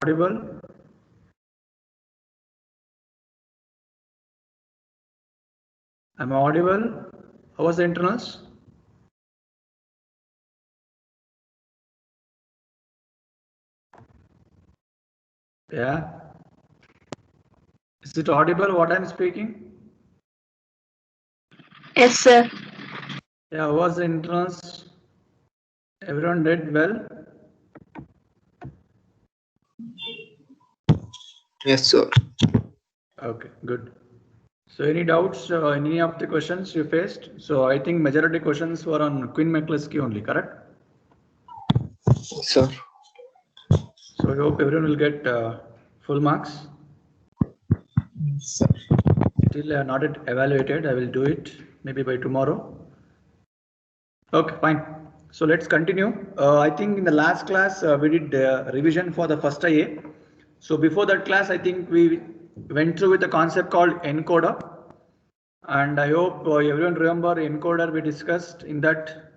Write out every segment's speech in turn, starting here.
Audible? Am I audible? How was the internals? Yeah. Is it audible what I'm speaking? Yes, sir. Yeah, how was the internals? Everyone did well? Yes, sir. Okay, good. So any doubts, any of the questions you faced? So I think majority questions were on Queen McCluskey only, correct? Yes, sir. So I hope everyone will get full marks. Yes, sir. Still not yet evaluated. I will do it maybe by tomorrow. Okay, fine. So let's continue. I think in the last class we did revision for the first IA. So before that class, I think we went through with a concept called encoder. And I hope everyone remember encoder we discussed in that.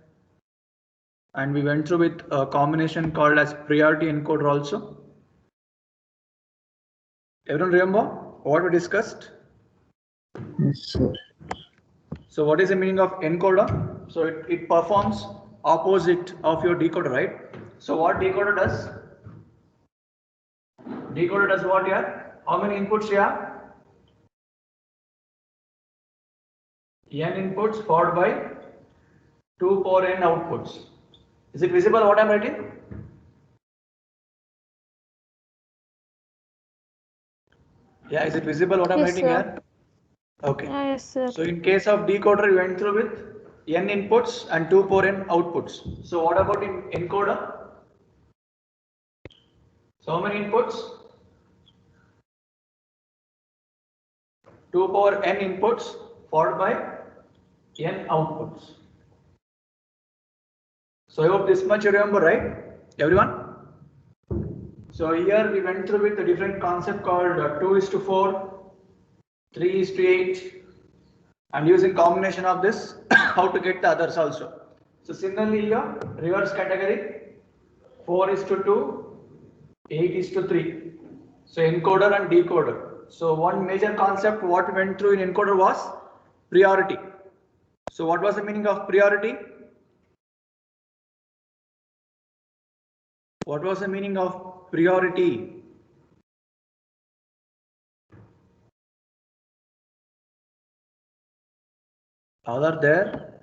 And we went through with a combination called as priority encoder also. Everyone remember what we discussed? Yes, sir. So what is the meaning of encoder? So it performs opposite of your decoder, right? So what decoder does? Decoder does what here? How many inputs here? N inputs followed by 2 power n outputs. Is it visible what I am writing? Yeah, is it visible what I am Yes, writing sir. here? Okay. Yes, sir. So in case of decoder, we went through with n inputs and 2 power n outputs. So what about in encoder? So how many inputs? 2 power n inputs followed by n outputs. So I hope this much you remember, right? Everyone? So here we went through with a different concept called 2:4, 3:8, and using combination of this, how to get the others also. So similarly here, reverse category, 4:2, 8:3. So encoder and decoder. So one major concept what went through in encoder was priority. So what was the meaning of priority? What was the meaning of priority? All are there?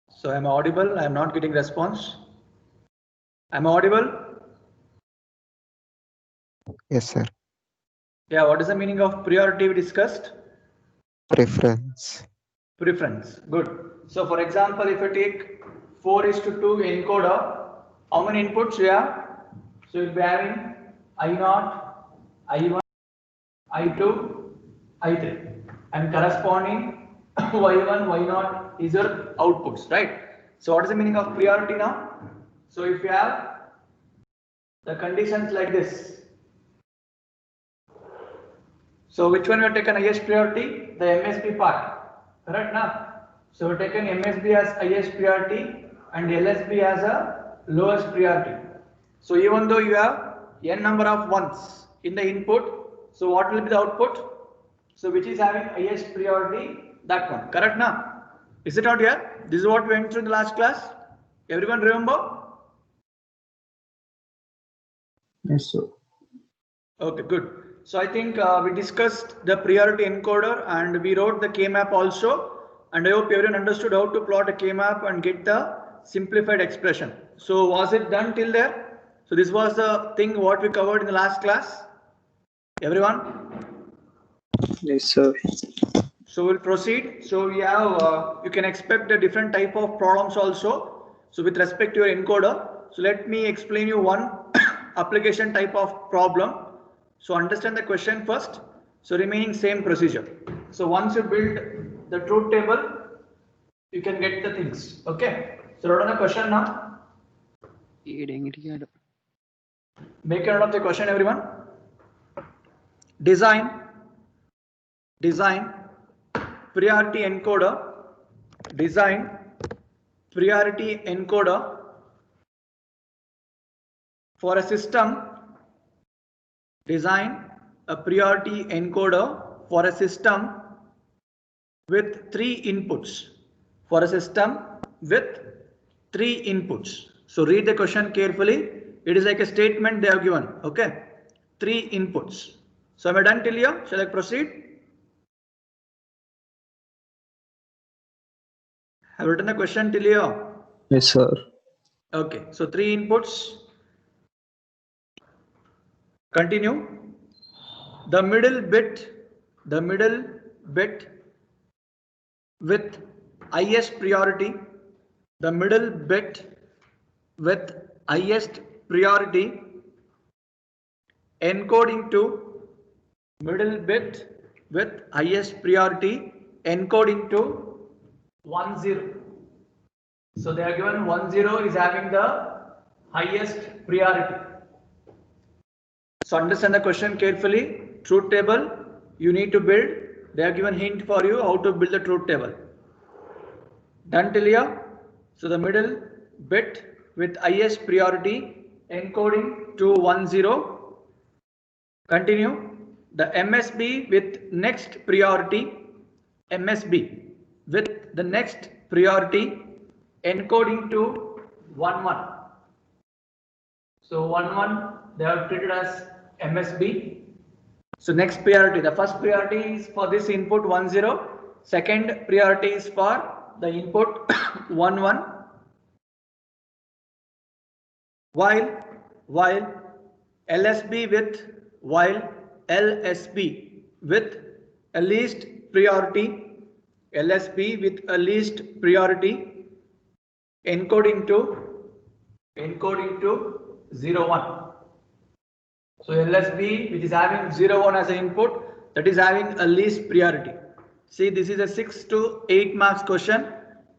So am I audible? I am not getting response. Am I audible? Yes, sir. Yeah, what is the meaning of priority we discussed? Preference. Preference. Good. So for example, if I take 4:2 encoder, how many inputs we have? So we'll be having I0, I1, I2, I3, and corresponding Y1, Y0 is your outputs, right? So what is the meaning of priority now? So if you have the conditions like this, so which one we have taken highest priority? The MSB part, correct now? So we have taken MSB as highest priority and LSB as a lowest priority. So even though you have n number of ones in the input, so what will be the output? So which is having highest priority? That one, correct now? Is it out here? This is what we went through in the last class. Everyone remember? Yes, sir. Okay, good. So I think we discussed the priority encoder and we wrote the K-map also. And I hope everyone understood how to plot a K-map and get the simplified expression. So was it done till there? So this was the thing what we covered in the last class. Everyone? Yes, sir. So we'll proceed. So we have, you can expect a different type of problems also. So with respect to your encoder. So let me explain you one application type of problem. So understand the question first. So remaining same procedure. So once you build the truth table, you can get the things. Okay. So write on the question now. Make a note of the question, everyone. Design priority encoder. Design priority encoder for a system Design a priority encoder for a system with 3 inputs. For a system with 3 inputs. So read the question carefully. It is like a statement they have given. Okay. 3 inputs. So am I done till here? Shall I proceed? Have written the question till here? Yes, sir. Okay. So 3 inputs. Continue. The middle bit with highest priority, the middle bit with highest priority encoding to middle bit with highest priority encoding to 10. So they are given 10 is having the highest priority. So understand the question carefully. Truth table you need to build. They have given hint for you how to build the truth table. Done till here? So the middle bit with highest priority encoding to 10. Continue. The MSB with next priority, MSB with the next priority encoding to 11. So 11 they have treated as MSB. So next priority, the first priority is for this input 10. Second priority is for the input 11. While LSB with a least priority, LSB with a least priority encoding to 01. So LSB which is having 01 as an input, that is having a least priority. See, this is a 6 to 8 marks question.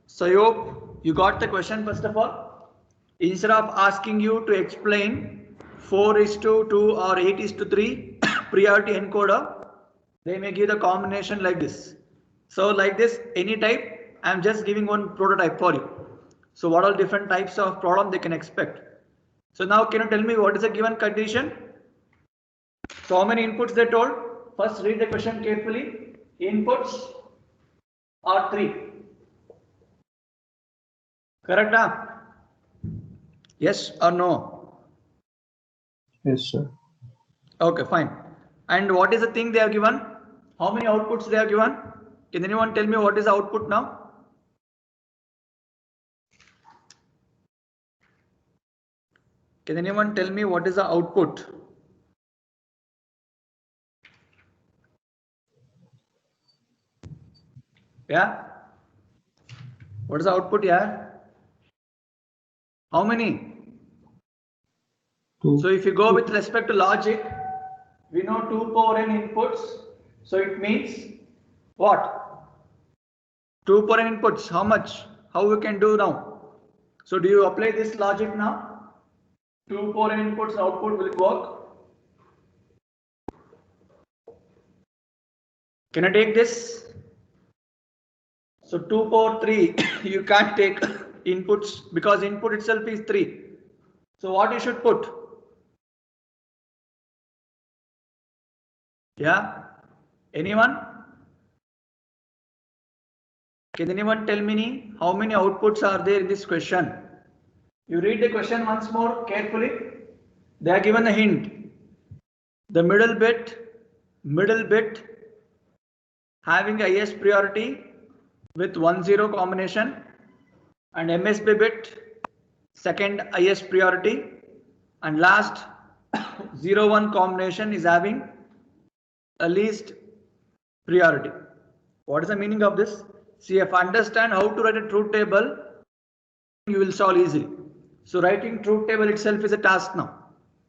So I hope you got the question first of all. Instead of asking you to explain 4:2 or 8:3 priority encoder, they may give the combination like this. So like this, any type, I am just giving one prototype for you. So what all different types of problem they can expect. So now can you tell me what is the given condition? So how many inputs they told? First read the question carefully. Inputs are 3. Correct? Yes or no? Yes, sir. Okay, fine. And what is the thing they have given? How many outputs they have given? Can anyone tell me what is the output now? Can anyone tell me what is the output? Yeah? What is the output? Yeah? How many? 2. So if you go with respect to logic, we know 2 power n inputs. So it means what? 2 power n inputs. How much? How we can do now? So do you apply this logic now? 2 power n inputs output will work. Can I take this? So 2 power 3 you can't take inputs because input itself is 3. So what you should put? Yeah? Anyone? Can anyone tell me how many outputs are there in this question? You read the question once more carefully. They are given a hint. The middle bit having a highest priority with 10 combination, and MSB bit second highest priority, and last 01 combination is having a least priority. What is the meaning of this? See, if I understand how to write a truth table, you will solve easily. So writing truth table itself is a task now.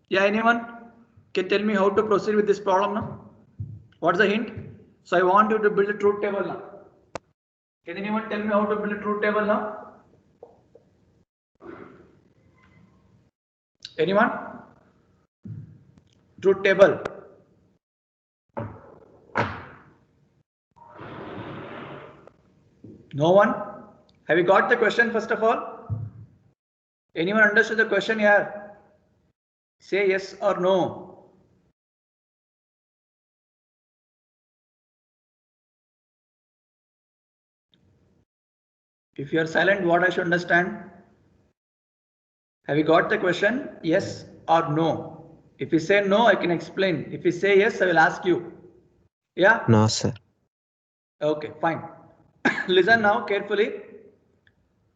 Yeah, anyone can tell me how to proceed with this problem now? What's the hint? So I want you to build a truth table now. Can anyone tell me how to build a truth table now? Anyone? Truth table. No one? Have you got the question first of all? Anyone understood the question here? Say yes or no. If you are silent, what I should understand? Have you got the question? Yes or no? If you say no, I can explain. If you say yes, I will ask you. Yeah? No, sir. Okay, fine. Listen now carefully.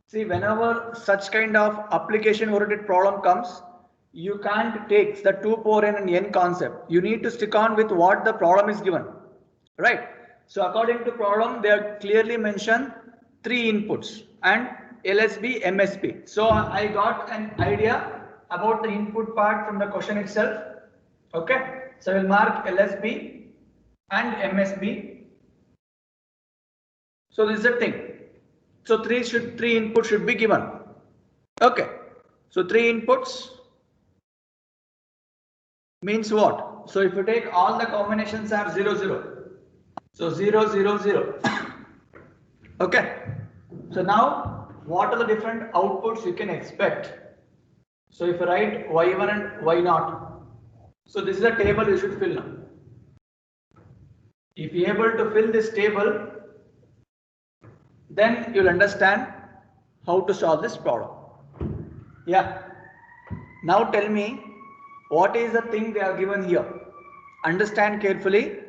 See, whenever such kind of application-oriented problem comes, you can't take the 2 power n and n concept. You need to stick on with what the problem is given, right? So according to problem, they are clearly mentioned 3 inputs and LSB, MSB. So I got an idea about the input part from the question itself. Okay, so I will mark LSB and MSB. So this is the thing. So three inputs should be given. Okay. So 3 inputs means what? So if you take all the combinations are 0, 0. So 0, 0, 0. Okay. So now what are the different outputs you can expect? So if you write y1 and y0. So this is a table you should fill now. If you are able to fill this table, then you'll understand how to solve this problem. Yeah. Now tell me, what is the thing they are given here? Understand carefully.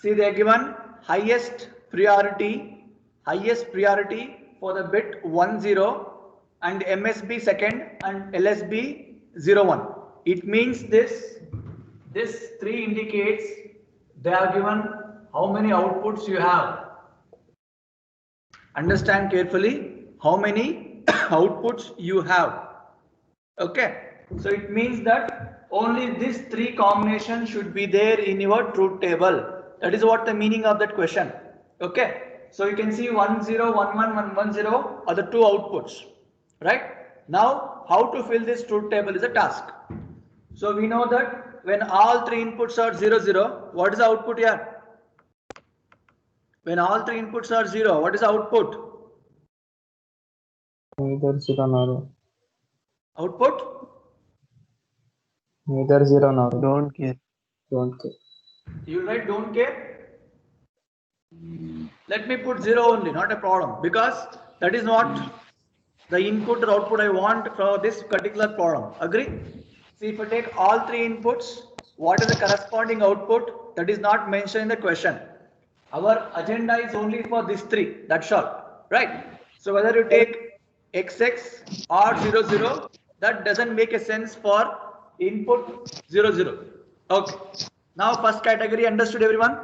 See, they are given highest priority for the bit 10 and MSB second and LSB 01. It means this 3 indicates they are given how many outputs you have. Understand carefully how many outputs you have. Okay, so it means that only these 3 combinations should be there in your truth table. That is what the meaning of that question. Okay, so you can see 10, 11, 110 are the 2 outputs, right? Now, how to fill this truth table is a task. So we know that when all 3 inputs are 0, 0, what is the output here? When all 3 inputs are 0, what is the output? Neither 0 nor Output? neither 0 nor don't care. Don't care. You write don't care. Let me put 0 only, not a problem, because that is not the input or output I want for this particular problem. Agree? See, if I take all 3 inputs, what is the corresponding output? That is not mentioned in the question. Our agenda is only for these 3. That's all, right? So whether you take XX or 0, 0, that doesn't make a sense for input 0, 0. Okay. Now first category understood, everyone?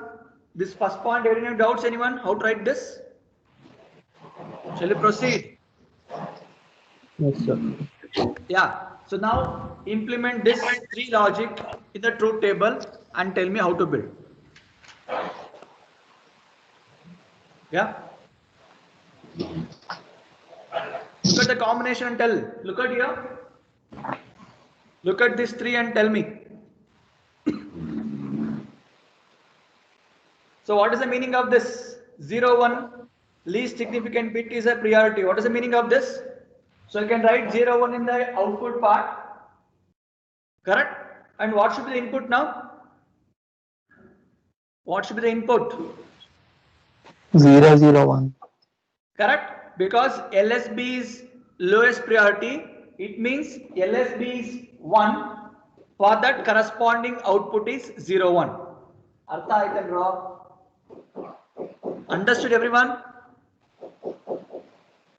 This first point, any doubts, anyone? How to write this? Shall we proceed? Yes, sir. Yeah. So now implement this 3 logic in the truth table and tell me how to build. Yeah. Look at the combination and tell. Look at here. Look at this 3 and tell me. So what is the meaning of this? 0, 1, least significant bit is a priority. What is the meaning of this? So you can write 0, 1 in the output part. Correct? And what should be the input now? What should be the input? 0, 0, 1. Correct? Because LSB is lowest priority. It means LSB is 1. For that corresponding output is 0, 1. Artha I can draw. Understood, everyone?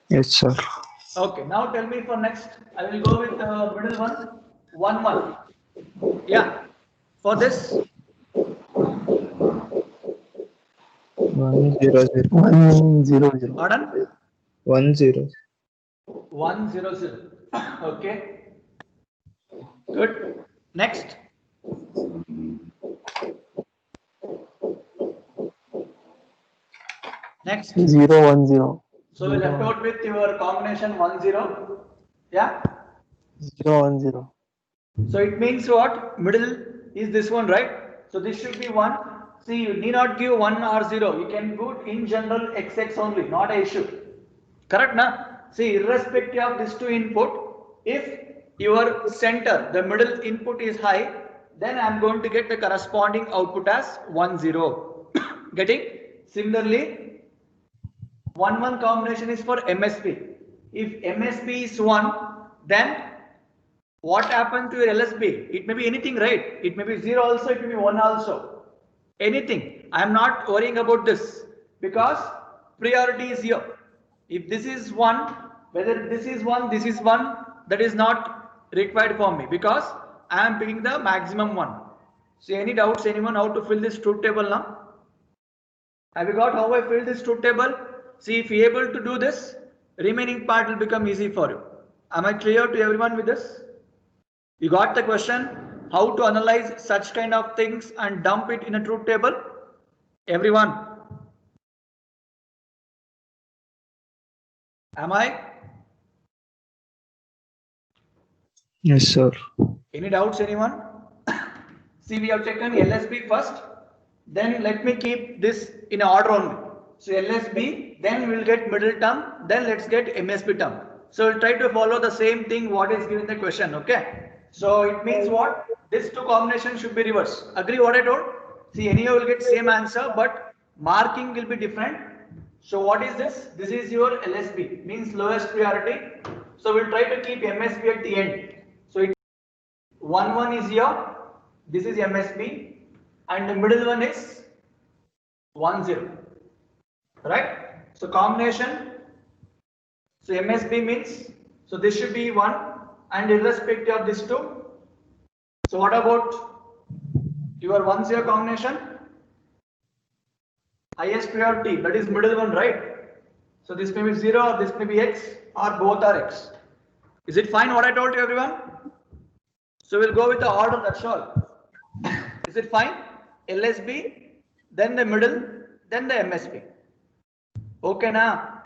Yes, sir. Okay, now tell me for next. I will go with the middle one. 1, 1. Yeah. For this, 1, 0, 0. 1, 0, 0. pardon? 1, 0. 1, 0, 0. Okay. Good. Next. Next. 0, 1, 0. So we left out with your combination 1, 0. Yeah. 0, 1, 0. So it means what? Middle is this one, right? So this should be 1. See, you need not give 1 or 0. You can put in general XX only, not a issue. Correct, na? See, irrespective of these 2 input, if your center, the middle input is high, then I am going to get the corresponding output as 1, 0. Getting? Similarly, 1-1 combination is for MSB. If MSB is 1, then what happens to your LSB? It may be anything, right? It may be 0 also, it may be 1 also. Anything. I am not worrying about this because priority is here. If this is 1, whether this is 1, this is 1, that is not required for me because I am picking the maximum one. So any doubts, anyone, how to fill this truth table now? Have you got how I fill this truth table? See, if you are able to do this, remaining part will become easy for you. Am I clear to everyone with this? You got the question, how to analyze such kind of things and dump it in a truth table? Everyone? Am I? Yes, sir. Any doubts, anyone? See, we have taken LSB first, then let me keep this in order only. So LSB, then we'll get middle term, then let's get MSB term. So we'll try to follow the same thing what is given in the question, okay? So it means what? These two combinations should be reversed. Agree what I told? See, anyhow will get same answer, but marking will be different. So what is this? This is your LSB, means lowest priority. So we'll try to keep MSB at the end. So it 1-1 is here, this is MSB, and the middle one is 1-0, right? So combination, so MSB means, so this should be 1 and irrespective of this 2. So what about your 1-0 combination? Highest priority, that is middle one, right? So this may be 0 or this may be X or both are X. Is it fine what I told you, everyone? So we'll go with the order, that's all. Is it fine? LSB, then the middle, then the MSB. Okay now?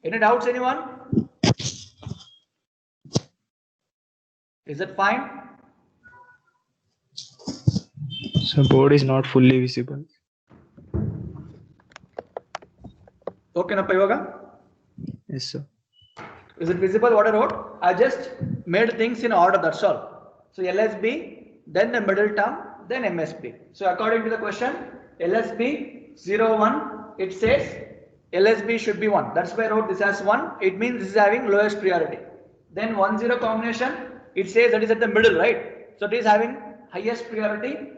Any doubts, anyone? Is it fine? So board is not fully visible. Okay, na Paivaga? Yes, sir. Is it visible what I wrote? I just made things in order, that's all. So LSB, then the middle term, then MSB. So according to the question, LSB 0-1, it says LSB should be 1. That's why I wrote this as 1. It means this is having lowest priority. Then 1-0 combination, it says that is at the middle, right? So it is having highest priority.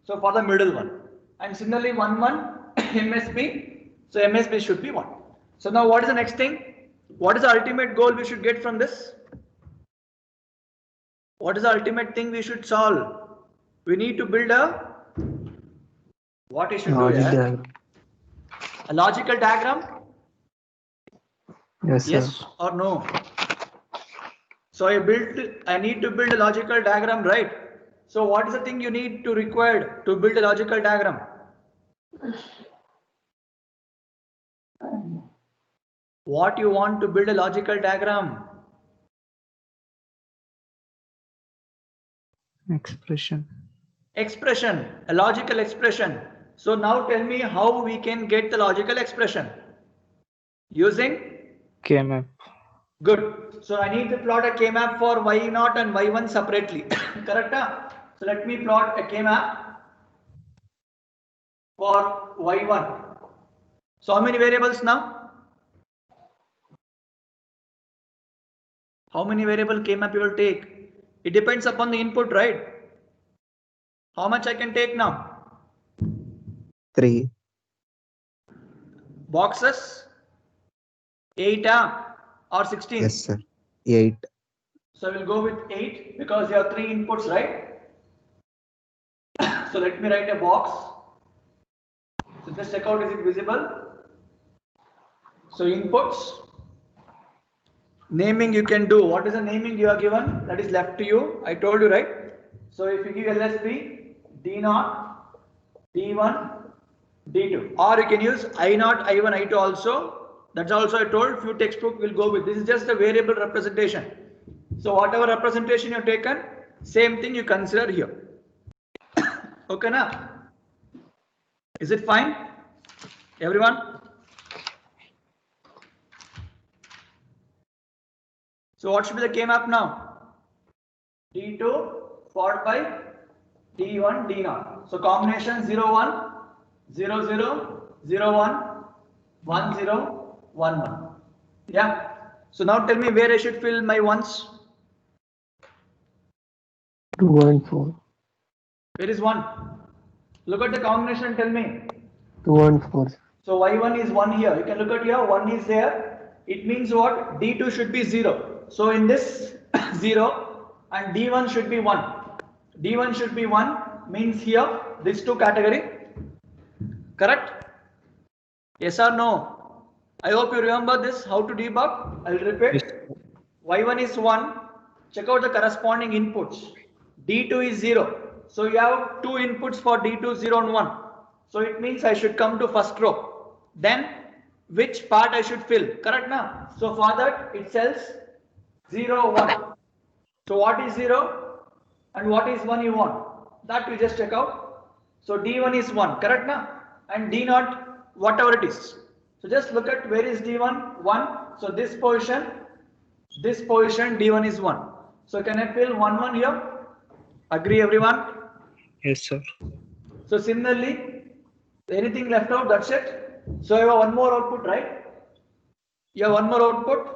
So for the middle one. And similarly 1-1 MSB. So MSB should be 1. So now what is the next thing? What is the ultimate goal we should get from this? What is the ultimate thing we should solve? We need to build a, what you should Logic do? diagram. A logical diagram? Yes, sir. Yes or no? So I need to build a logical diagram, right? So what is the thing you need to require to build a logical diagram? What you want to build a logical diagram? Expression. Expression, a logical expression. So now tell me how we can get the logical expression. Using? K-map. Good. So I need to plot a K-map for Y0 and Y1 separately. Correct? So let me plot a K-map for Y1. So how many variables now? How many variable K-map you will take? It depends upon the input, right? How much I can take now? 3. Boxes? 8 or 16? Yes, sir. 8. So we'll go with 8 because you have 3 inputs, right? So let me write a box. So just check out, is it visible? So inputs. Naming you can do. What is the naming you are given? That is left to you. I told you, right? So if you give LSB, D0, D1, D2. Or you can use I0, I1, I2 also. That's also I told. Few textbook will go with. This is just a variable representation. So whatever representation you have taken, same thing you consider here. Okay, na? Is it fine? Everyone? So what should be the K-map now? D2 followed by D1, D0. So combination 0, 1, 0 0 0 1 1 0 1 1. Yeah. So now tell me where I should fill my ones. 2 and 4. Where is 1? Look at the combination and tell me. 2 and 4. So y1 is 1 here. You can look at here, 1 is there. It means what? D2 should be 0. So in this 0 and D1 should be 1. D1 should be 1 means here this 2 category. Correct? Yes or no? I hope you remember this, how to debug. I will repeat. Y1 is 1. Check out the corresponding inputs. D2 is 0. So you have 2 inputs for D2, 0 and 1. So it means I should come to first row. Then which part I should fill? Correct now? So for that it tells 0, 1. So what is 0 and what is 1 you want? That we just check out. So D1 is 1. Correct now? And D0 whatever it is. So just look at where is D1? 1. So this position D1 is 1. So can I fill 1 1 here? Agree everyone? Yes, sir. So similarly, anything left out, that's it. So you have one more output, right? You have one more output.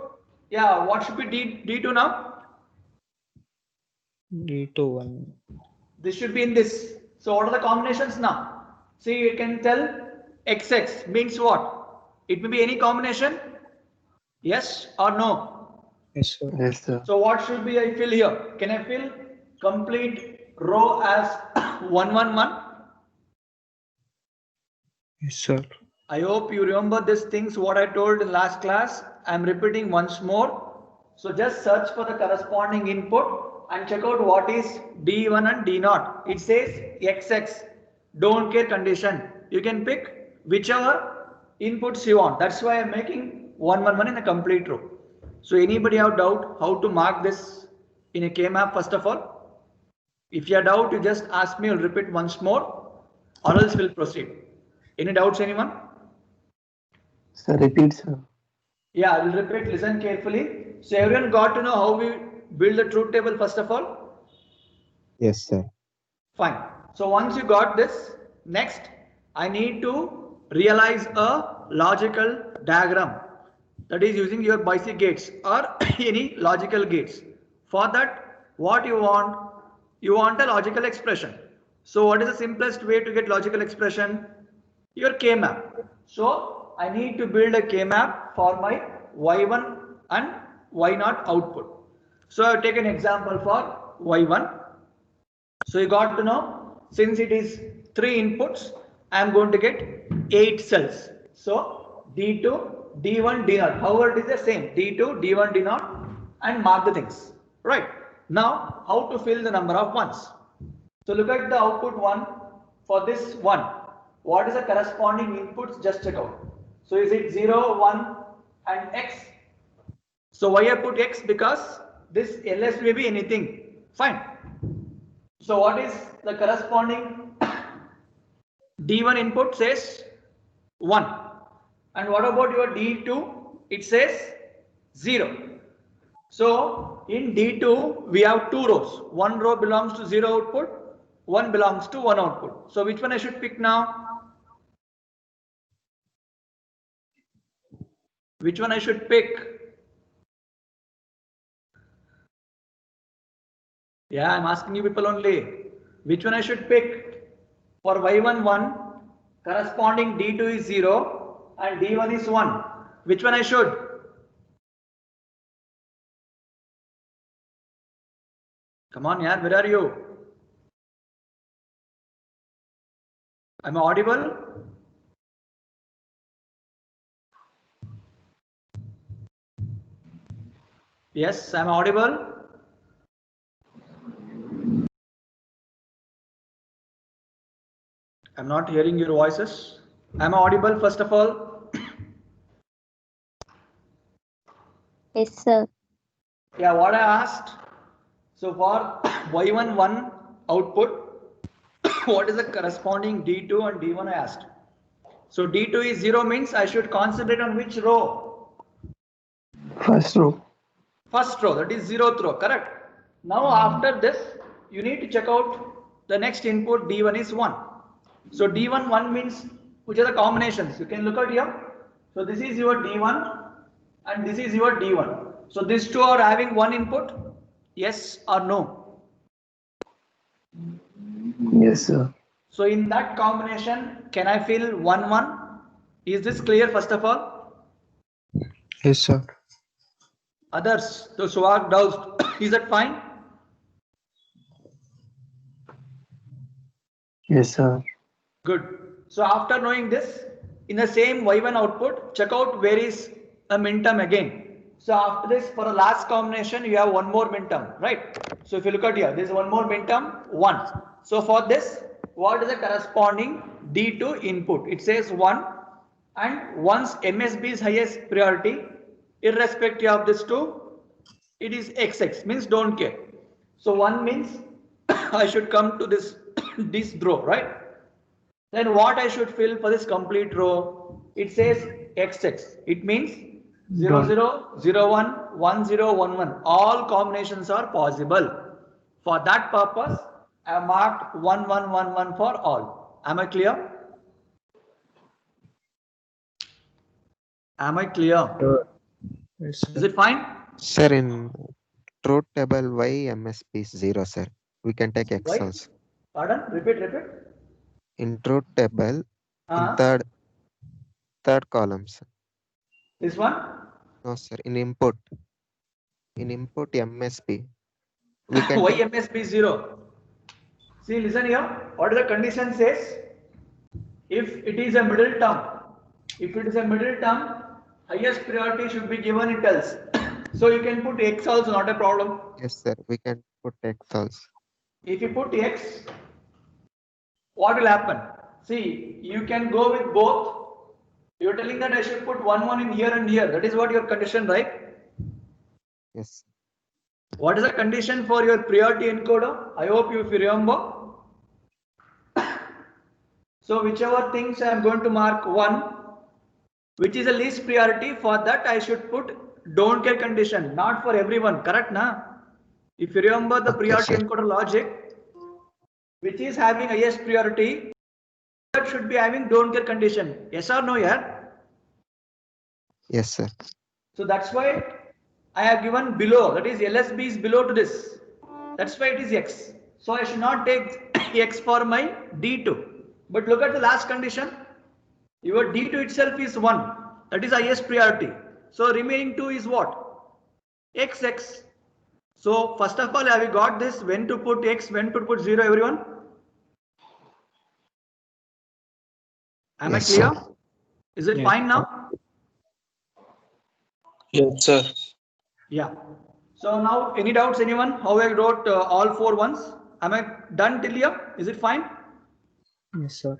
Yeah, what should be D2 now? D2 1. This should be in this. So what are the combinations now? See, you can tell XX means what? It may be any combination. Yes or no? Yes, sir. Yes, sir. So what should be I fill here? Can I fill complete row as 1 1 1? Yes, sir. I hope you remember these things what I told in last class. I am repeating once more. So just search for the corresponding input and check out what is D1 and D0. It says XX. Don't care condition. You can pick whichever inputs you want. That's why I'm making 1 1 1 in a complete row. So anybody have doubt how to mark this in a K-map first of all? If you have doubt, you just ask me. I'll repeat once more, or else we'll proceed. Any doubts, anyone? Sir, repeat, sir. Yeah, I will repeat. Listen carefully. So everyone got to know how we build the truth table first of all? Yes, sir. Fine. So once you got this, next I need to realize a logical diagram that is using your basic gates or any logical gates. For that, what you want? You want a logical expression. So what is the simplest way to get logical expression? Your K-map. So I need to build a K-map for my Y1 and Y0 output. So I'll take an example for Y1. So you got to know, since it is 3 inputs, I am going to get 8 cells. So D2, D1, D0. However, it is the same. D2, D1, D0 and mark the things. Right. Now, how to fill the number of ones? So look at the output 1 for this 1. What is the corresponding inputs? Just check out. So is it 0, 1 and X? So why I put X? Because this LS may be anything. Fine. So what is the corresponding D1 input? Says 1. And what about your D2? It says 0. So in D2 we have 2 rows. One row belongs to 0 output, one belongs to 1 output. So which one I should pick now? Which one I should pick? Yeah, I'm asking you people only. Which one I should pick? For Y1 1, corresponding D2 is 0 and D1 is 1. Which one I should? Come on, yaar, where are you? Am I audible? Yes, I'm audible. I'm not hearing your voices. Am I audible first of all? Yes, sir. Yeah, what I asked. So for Y1 1 output, what is the corresponding D2 and D1 I asked. So D2 is 0 means I should concentrate on which row? First row. First row, that is 0th row, correct? Now after this, you need to check out the next input D1 is 1. So D1 1 means which are the combinations. You can look at here. So this is your D1 and this is your D1. So these two are having one input. Yes or no? Yes, sir. So in that combination, can I fill 1, 1? Is this clear first of all? Yes, sir. Others, those who are doubts, is that fine? Yes, sir. Good. So after knowing this, in the same Y1 output, check out where is a minterm again. So after this, for the last combination, you have one more minterm, right? So if you look at here, there is one more minterm, 1. So for this, what is the corresponding D2 input? It says 1, and once MSB is highest priority, irrespective of this 2, it is XX, means don't care. So 1 means I should come to this, this row, right? Then what I should fill for this complete row? It says XX. It means 0, 0, 0, 1, 1, 0, 1, 1. All combinations are possible. For that purpose, I have marked 1, 1, 1, 1 for all. Am I clear? Am I clear? Yes, sir. Is it fine? Sir, in truth table, why MSP is 0, sir? We can take X Why? also. Pardon? Repeat. In truth table, in Uh, third column, sir. this one? No, sir. In input MSP, we can Why take MSB 0? See, listen here. What the condition says? If it is a middle term, highest priority should be given, it tells. So you can put X also, not a problem. Yes, sir. We can put X also. If you put X, what will happen? See, you can go with both. You're telling that I should put 1, 1 in here and here. That is what your condition, right? Yes. What is the condition for your priority encoder? I hope if you remember. So whichever things I am going to mark 1, which is the least priority, for that I should put don't care condition, not for everyone, correct na? If you remember the Okay, priority sir. encoder logic, which is having highest priority, that should be having don't care condition. Yes or no, yeah? Yes, sir. So that's why I have given below, that is LSB is below to this. That's why it is X. So I should not take X for my D2. But look at the last condition. Your D2 itself is 1. That is highest priority. So remaining 2 is what? XX. So first of all, have you got this? When to put X, when to put 0, everyone? Am Yes, I clear? sir. Is it Yes, fine now? Yes, sir. Yeah. So now, any doubts, anyone? How I wrote all 4 ones? Am I done till here? Is it fine? Yes, sir.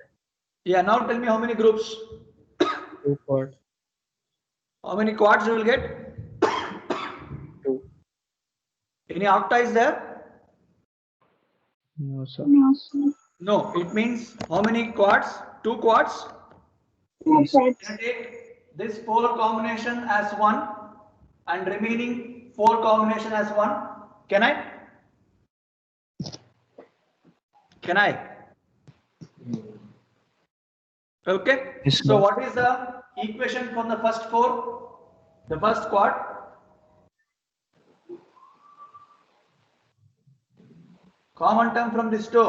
Yeah. Now tell me how many groups, 2 quad. how many quads you will get? 2. Any octa is there? No, sir. No. It means how many quads? 2 quads. Yes, sir. Can I take this 4 combination as 1 and remaining 4 combination as 1? Can I? Can I? Okay. Yes, So sir. what is the equation from the first 4? The first quad? Common term from this 2.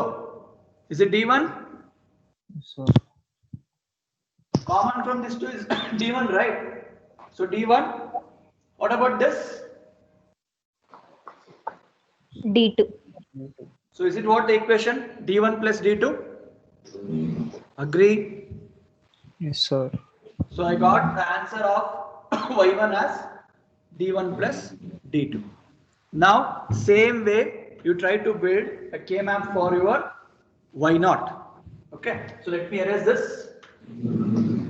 Is it D1? Yes, sir. Common from this 2 is D1, right? So D1. What about this? D2. So is it what the equation? D1 plus D2? Agree? Yes, sir. So I got the answer of Y1 as D1 plus D2. Now, same way you try to build a K-map for your Y0. Okay, so let me erase this.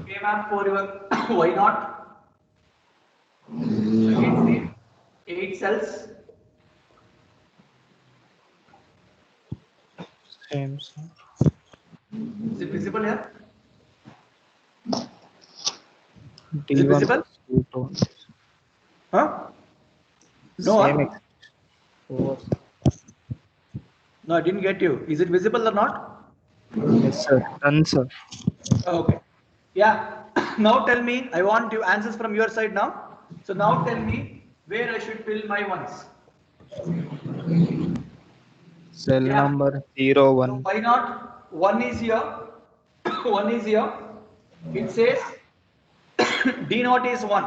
K-map for your Y0. Again, 8 cells. Same, sir. Is it visible here? Is it D1 visible? plus D2. Huh? No. Same. Huh? Over. No, I didn't get you. Is it visible or not? Yes, sir. Done, sir. Okay. Yeah. Now tell me, I want you answers from your side now. So now tell me where I should fill my ones. Cell Yeah. number 0, So 1. why not? One is here. One is here. It says D naught is 1.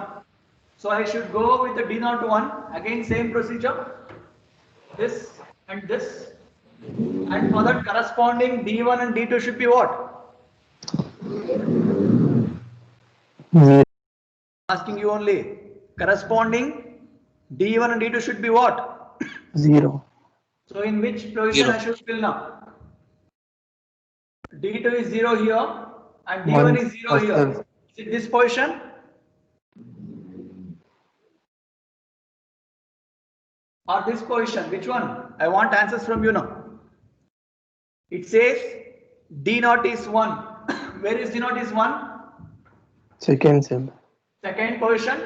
So I should go with the D naught 1. Again, same procedure. This and this. And for that corresponding D1 and D2 should be what? Zero. Asking you only. Corresponding D1 and D2 should be what? 0. So in which position I should fill now? D2 is 0 here and D1 One is 0 first here. cell. Is it this position? Or this position? Which one? I want answers from you now. It says D naught is 1. Where is D naught is 1? Second cell. Second position.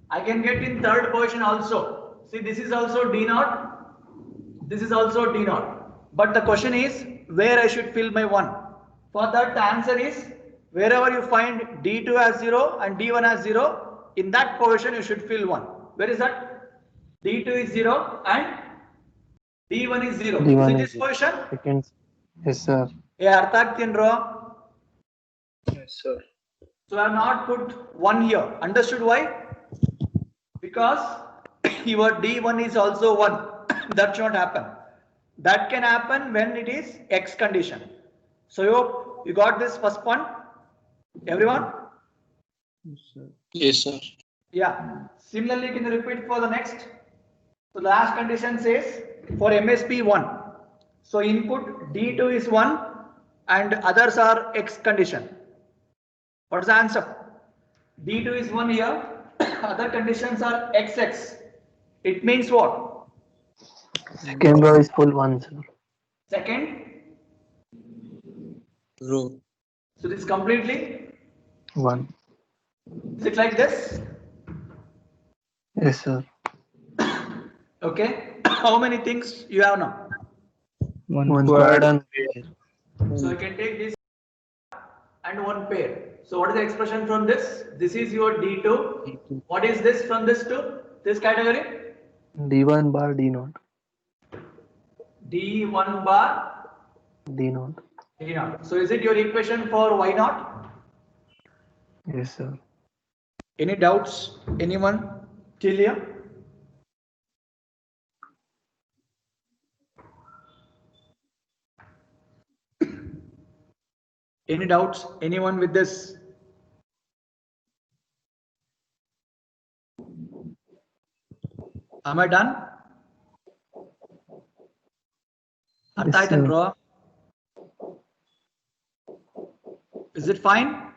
I can get in third position also. See, this is also D naught. This is also D naught. But the question is where I should fill my 1. For that, the answer is wherever you find D2 as 0 and D1 as 0, in that position you should fill 1. Where is that? D2 is 0 and D1 is 0. D1 is it is this 0. position? Second. Yes, sir. Yeah, ಅರ್ಥ ಆಗ್ತೀನ್ರೋ? Yes, sir. So I have not put 1 here. Understood why? Because your D1 is also 1. That should not happen. That can happen when it is X condition. So you got this first one? Everyone? Yes, sir. Yeah. Similarly, can you repeat for the next? So the last condition says for MSP 1. So input D2 is 1 and others are X condition. What's the answer? D2 is 1 here. Other conditions are XX. It means what? Second row is full 1, sir. Second. Row. So this is completely. 1. Is it like this? Yes, sir. Okay. How many things you have now? 1 quad and pair. So you can take this and 1 pair. So what is the expression from this? This is your D2. What is this from this to this category? D1 bar D naught. D1 bar D naught. D naught. So is it your equation for Y naught? Yes, sir. Any doubts? Anyone till here? Any doubts? Anyone with this? Am I done? Yes, Titan sir. draw. Is it fine?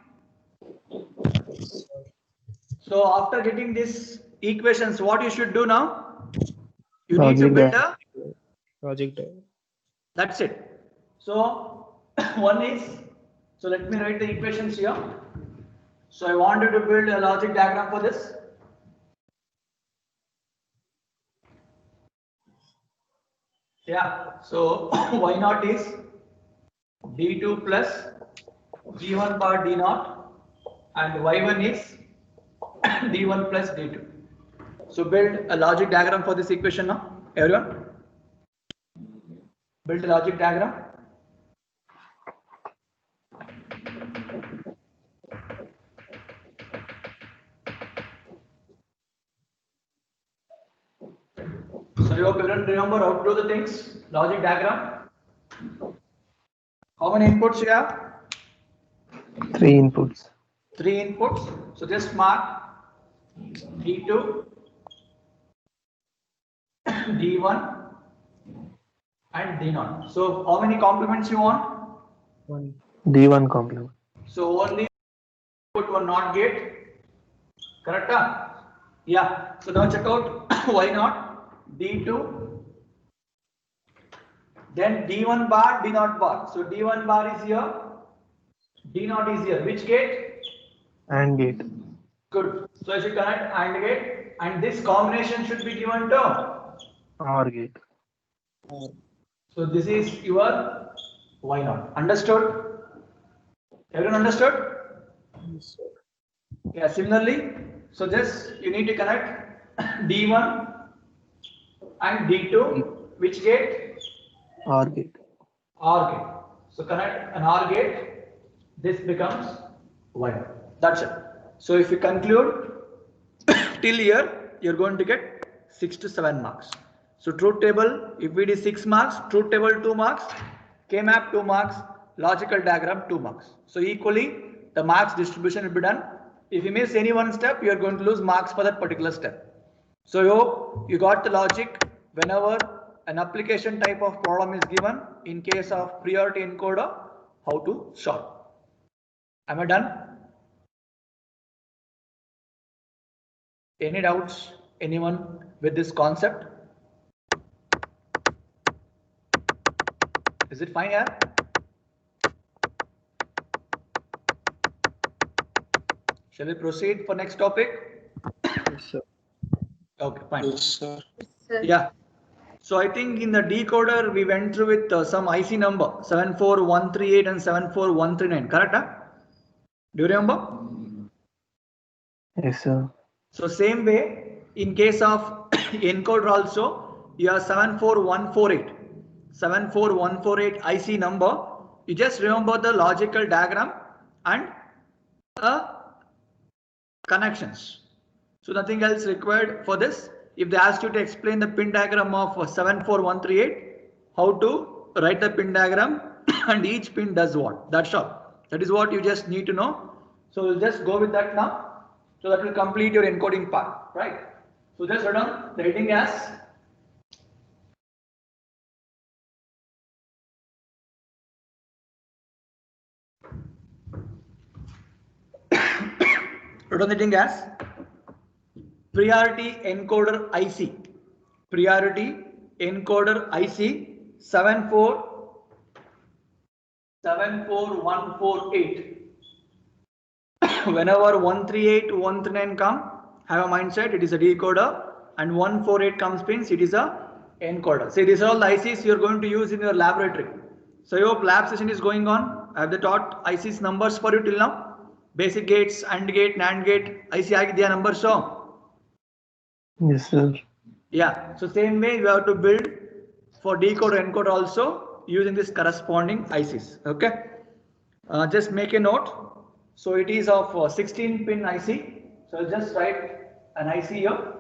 So after getting these equations, what you should do now? You need to Logic build diagram. a. Logic diagram. That's it. So one is, so let me write the equations here. So I wanted to build a logic diagram for this. Yeah, so Y naught is D2 plus D1 bar D naught and Y1 is D1 plus D2. So build a logic diagram for this equation now, everyone. Build a logic diagram. So I hope everyone remember how to do the things. Logic diagram. How many inputs you have? 3 inputs. 3 inputs. So just mark D2, D1 and D0. So how many complements you want? 1. D1 complement. So only put one NOT gate. Correct? Yeah. So now check out Y naught, D2, then D1 bar, D0 bar. So D1 bar is here, D0 is here. Which gate? AND gate. Good. So I should connect AND gate, and this combination should be given to. OR gate. So this is your Y naught. Understood? Everyone understood? Yeah, similarly, so just you need to connect D1 and D2, which gate? OR gate. OR gate. So connect an OR gate, this becomes Y. That's it. So if you conclude till here, you're going to get 6 to 7 marks. So truth table, if it is 6 marks, truth table 2 marks, K-map 2 marks, logical diagram 2 marks. So equally, the marks distribution will be done. If you miss any one step, you are going to lose marks for that particular step. So I hope you got the logic. Whenever an application type of problem is given, in case of priority encoder, how to solve. Am I done? Any doubts? Anyone with this concept? Is it fine here? Shall we proceed for next topic? Yes, sir. Okay, fine. Yes, sir. Yeah. So I think in the decoder we went through with some IC number 74138 and 74139. Correct? Huh? Do you remember? Yes, sir. So same way, in case of encoder also, you have 74148. 74148 IC number. You just remember the logical diagram and connections. So nothing else required for this. If they ask you to explain the pin diagram of 74138, how to write the pin diagram and each pin does what. That's all. That is what you just need to know. So we'll just go with that now. So that will complete your encoding part, right? So just write down the heading as heading as priority encoder IC. Priority encoder IC 74148. Whenever 138, 139 come, have a mindset, it is a decoder, and 148 comes pins, it is a encoder. See, these are all the ICs you are going to use in your laboratory. So your lab session is going on. I have taught ICs numbers for you till now. Basic gates, AND gate, NAND gate, IC their numbers so. Yes, sir. Yeah, so same way you have to build for decoder encoder also using this corresponding ICs. Okay, just make a note. So it is of 16 pin IC. So just write an IC here.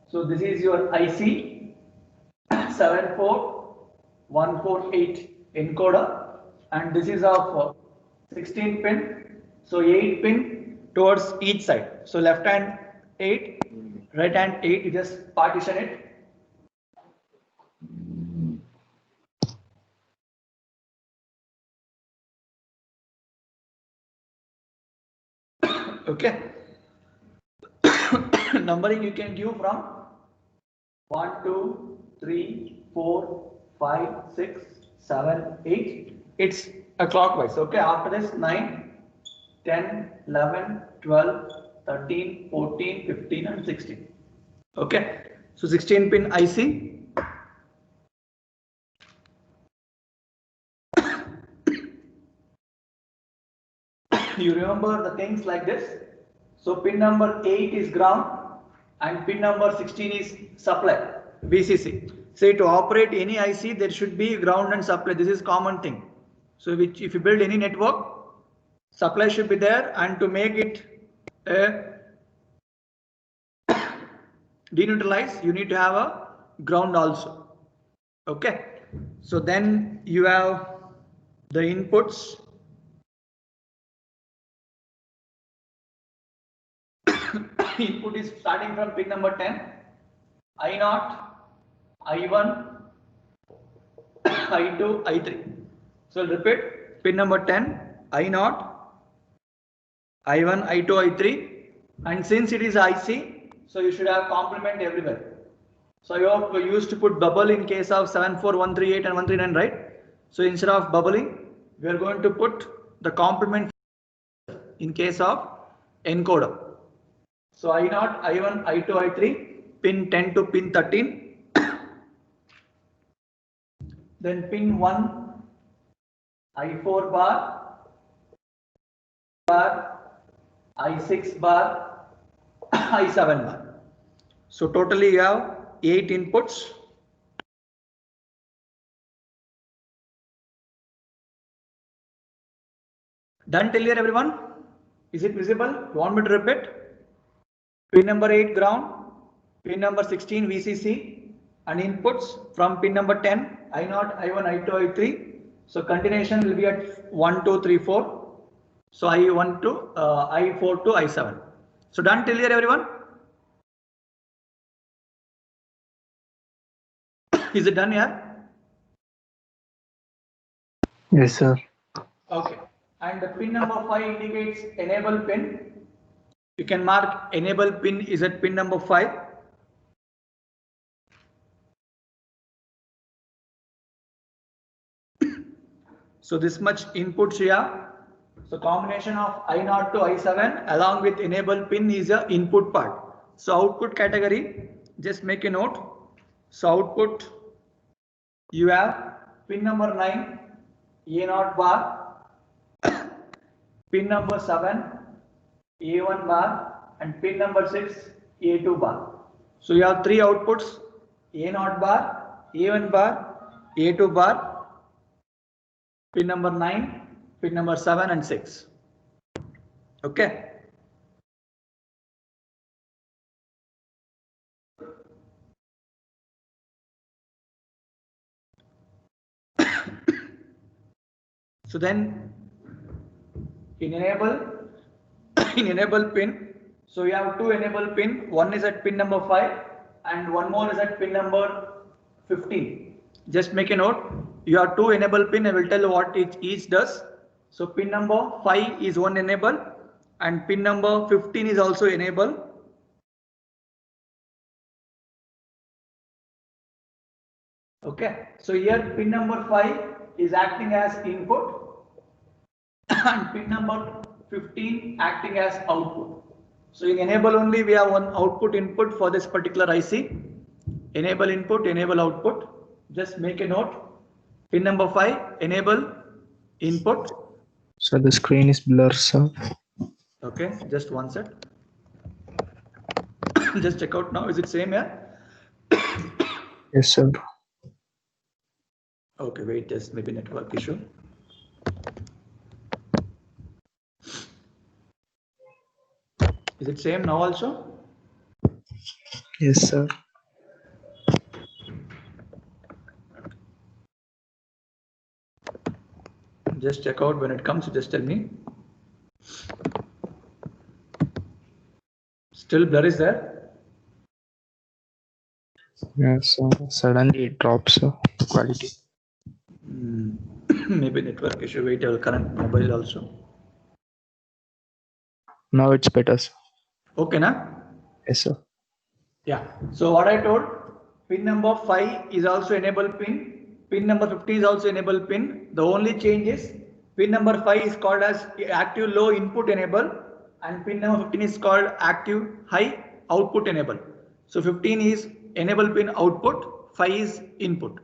So this is your IC 74148 encoder, and this is of 16 pin. So 8 pin towards each side. So left hand 8, right hand 8. You just partition it. Okay. Numbering you can do from 1, 2, 3, 4, 5, 6, 7, 8. It's a clockwise. Okay. After this 9, 10, 11, 12, 13, 14, 15 and 16. Okay. So 16 pin IC. You remember the things like this. So pin number 8 is ground and pin number 16 is supply, VCC. Say to operate any IC, there should be ground and supply. This is common thing. So if you build any network, supply should be there, and to make it deneutralize, you need to have a ground also. Okay. So then you have the inputs. Input is starting from pin number 10, I0, I1, I2, I3. So I'll repeat, pin number 10, I0, I1, I2, I3, and since it is IC, so you should have complement everywhere. So you have used to put bubble in case of 74138 and 139, right? So instead of bubbling, we are going to put the complement in case of encoder. So I0, I1, I2, I3, pin 10 to pin 13. Then pin 1, I4 bar, bar, I6 bar, I7 bar. So totally you have 8 inputs. Done till here, everyone? Is it visible? You want me to repeat? Pin number 8 ground, pin number 16 VCC, and inputs from pin number 10 I0, I1, I2, I3. So continuation will be at 1, 2, 3, 4. So I1 to I4 to I7. So done till here, everyone? Is it done here? Yes, sir. Okay. And the pin number 5 indicates enable pin. You can mark enable pin is at pin number 5. So this much inputs here. So combination of I0 to I7 along with enable pin is a input part. So output category, just make a note. So output, you have pin number 9, A0 bar, pin number 7, A1 bar, and pin number 6, A2 bar. So you have 3 outputs, A0 bar, A1 bar, A2 bar, pin number 9, pin number 7 and 6. Okay. So then in enable pin, so you have 2 enable pin, one is at pin number 5 and one more is at pin number 15. Just make a note, you have 2 enable pin, I will tell you what each does. So pin number 5 is one enable and pin number 15 is also enable. Okay, so here pin number 5 is acting as input and pin number 15 acting as output. So in enable only we have one output input for this particular IC. Enable input, enable output. Just make a note. Pin number 5, enable input. So the screen is blurred, sir. Okay, just one sec. Just check out now. Is it same here? Yes, sir. Okay, wait, just maybe network issue. Is it same now also? Yes, sir. Just check out when it comes, just tell me. Still blur is there? Yes, sir. Suddenly it drops, sir. Quality. Maybe network issue. Wait, I will connect mobile also. Now it's better, sir. Okay, na? Yes, sir. Yeah. So what I told, pin number 5 is also enable pin. Pin number 15 is also enable pin. The only change is pin number 5 is called as active low input enable and pin number 15 is called active high output enable. So 15 is enable pin output, 5 is input.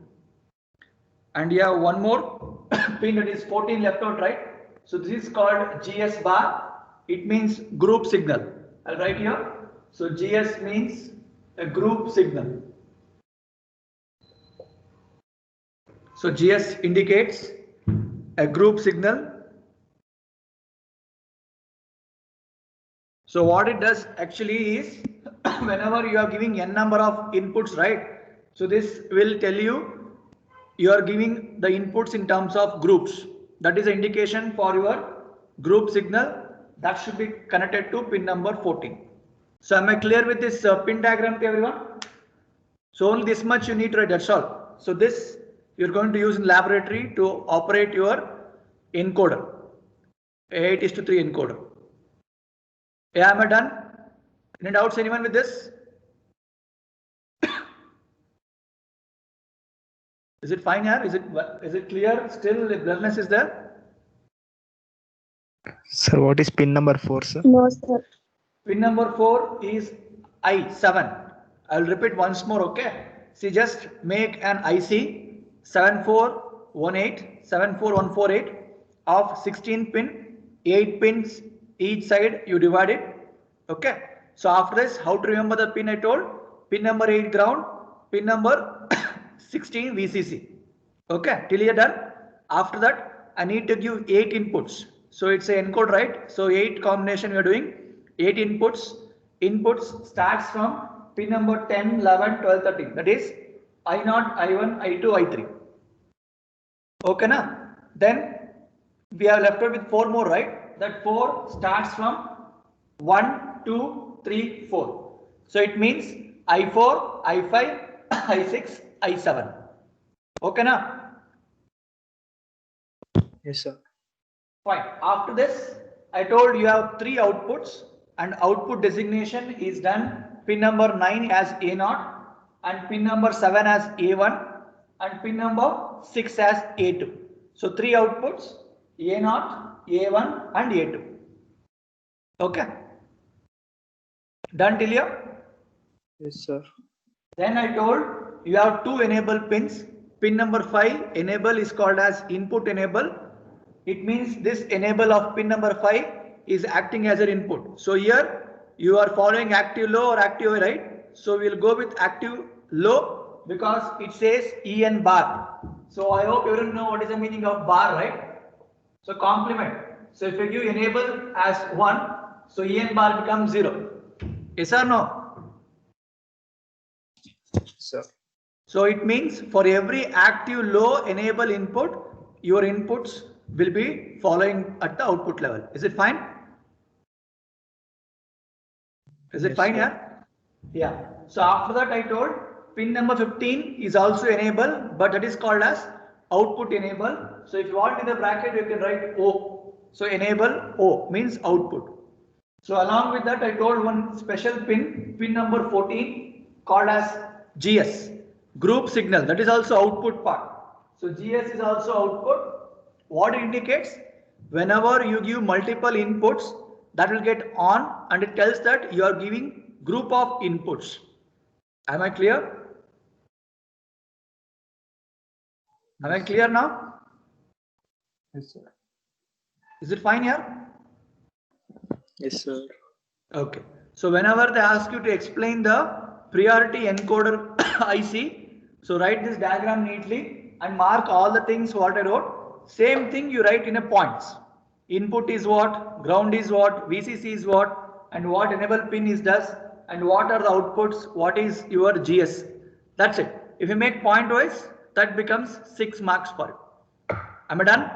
And you have one more pin that is 14 left out, right? So this is called GS bar. It means group signal. I'll write here. So GS means a group signal. So GS indicates a group signal. So what it does actually is whenever you are giving n number of inputs, right? So this will tell you are giving the inputs in terms of groups. That is an indication for your group signal that should be connected to pin number 14. So am I clear with this pin diagram to everyone? So only this much you need to write, that's all. So this you're going to use in laboratory to operate your encoder, 8:3 encoder. Yeah, am I done? Any doubts anyone with this? Is it fine here? Is it clear? Still the blurriness is there? Sir, what is pin number 4, sir? No, sir. Pin number 4 is I7. I'll repeat once more, okay? See, just make an IC 7418 of 16 pin, 8 pins each side you divide it. Okay. So after this, how to remember the pin I told? Pin number 8 ground, pin number 16 VCC. Okay, till you're done. After that, I need to give 8 inputs. So it's an encode, right? So 8 combination we are doing. 8 inputs. Inputs starts from pin number 10, 11, 12, 13. That is I0, I1, I2, I3. Okay, na? Then we are left with 4 more, right? That 4 starts from 1, 2, 3, 4. So it means I4, I5, I6, I7. Okay, na? Yes, sir. Fine. After this, I told you have 3 outputs, and output designation is done pin number 9 as A0, and pin number 7 as A1, and pin number 6 as A2. So 3 outputs, A0, A1 and A2. Okay. Done till here? Yes, sir. Then I told you have 2 enable pins. Pin number 5 enable is called as input enable. It means this enable of pin number 5 is acting as an input. So here you are following active low or active high, right? So we'll go with active low because it says EN bar. So I hope everyone know what is the meaning of bar, right? So complement. So if you give enable as 1, so EN bar becomes 0. Yes or no? Sir. So it means for every active low enable input, your inputs will be following at the output level. Is it fine? Is it Yes, fine sir. here? Yeah. So after that I told pin number 15 is also enable, but that is called as output enable. So if you want in the bracket, you can write O. So enable O means output. So along with that, I told one special pin, pin number 14 called as GS, group signal. That is also output part. So GS is also output. What it indicates? Whenever you give multiple inputs, that will get on, and it tells that you are giving group of inputs. Am I clear? Am I clear now? Yes, sir. Is it fine here? Yes, sir. Okay. So whenever they ask you to explain the priority encoder IC, so write this diagram neatly and mark all the things what I wrote. Same thing you write in a points. Input is what, ground is what, VCC is what, and what enable pin is does, and what are the outputs, what is your GS. That's it. If you make point wise, that becomes 6 marks for you. Am I done?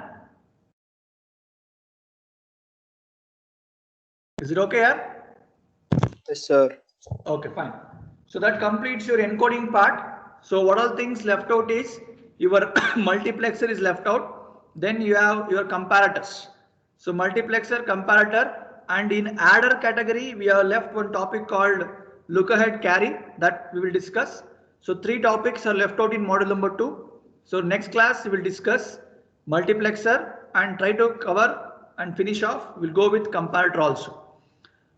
Is it okay here? Yes, sir. Okay, fine. So that completes your encoding part. So what all things left out is your multiplexer is left out. Then you have your comparators. So multiplexer, comparator, and in adder category, we have left one topic called look ahead carry that we will discuss. So 3 topics are left out in module number 2. So next class we will discuss multiplexer and try to cover and finish off. We'll go with comparator also.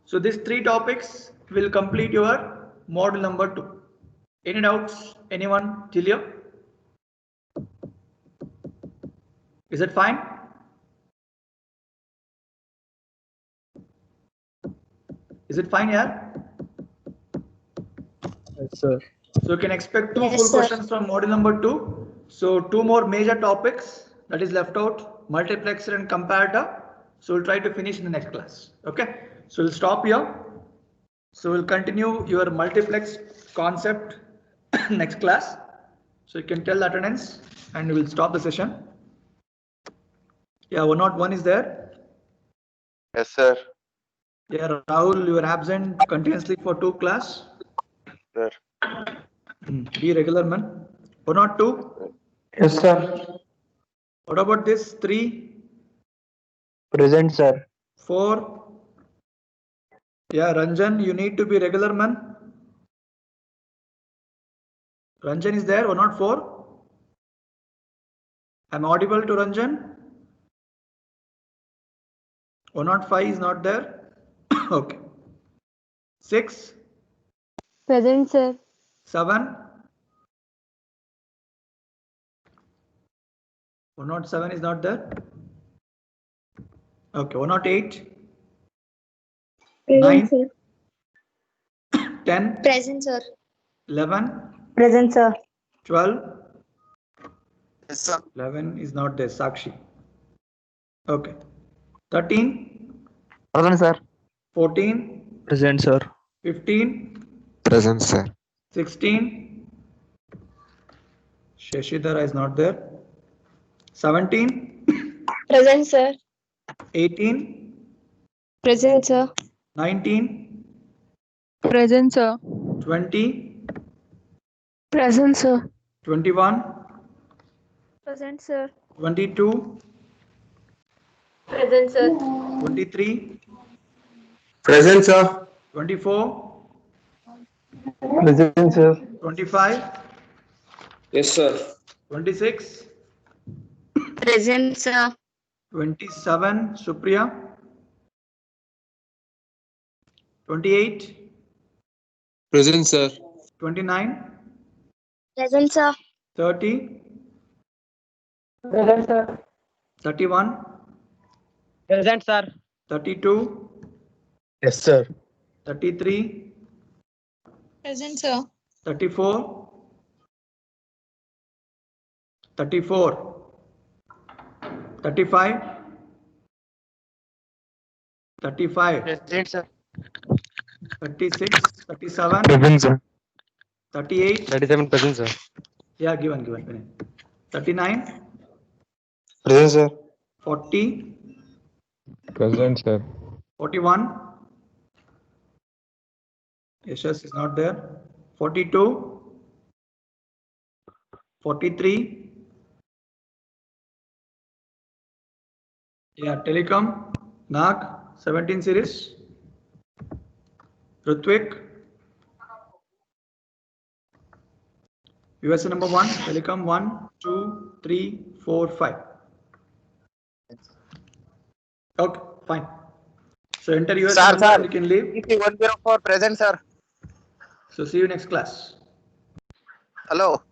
So these 3 topics will complete your module number 2. Any doubts? Anyone till here? Is it fine? Is it fine here? Yes, sir. So you can expect 2 Yes, full sir. questions from module number 2. So 2 more major topics that is left out, multiplexer and comparator. So we'll try to finish in the next class. Okay. So we'll stop here. So we'll continue your multiplex concept next class. So you can tell attendance and we'll stop the session. Yeah, 101 is there. Yes, sir. Yeah, Rahul, you are absent continuously for 2 class. Sir. Be regular man. 102. Yes, sir. What about this? 3, Present, sir. 4. Yeah, Ranjan, you need to be regular man. Ranjan is there. 104. I'm audible to Ranjan. 105 is not there. Okay. 6, Present, sir. 7. 107 is not there. Okay, 108. Nine. Present, sir. 10, Present, sir. 11, Present, sir. 12, Yes, sir. 11 is not there, Sakshi. Okay. 13, Present, sir. 14, Present, sir. 15, Present, sir. 16, Shashidhara is not there. 17, Present, sir. 18, Present, sir. 19, Present, sir. 20, Present, sir. 21, Present, sir. 22, Present, sir. 23, Present, sir. 24, Present, sir. 25, Yes, sir. 26, Present, sir. 27, Supriya, 28, Present, sir. 29, Present, sir. 30, Present, sir. 31, Present, sir. 32, Yes, sir. 33, Present, sir. 34, 34, 35, 35, Present, sir. 36, 37, Present, sir. 38, 37 present, sir. yeah, given. 39, Present, sir. 40, Present, sir. 41, Yashas is not there, 42, 43, yeah, Telecom, Nag, 17 series, Rutvik, USA number 1, Telecom 1, 2, 3, 4, 5. Okay, fine. So enter US Sir, number sir. and you can leave. EP 104 present, sir. So see you next class. Hello.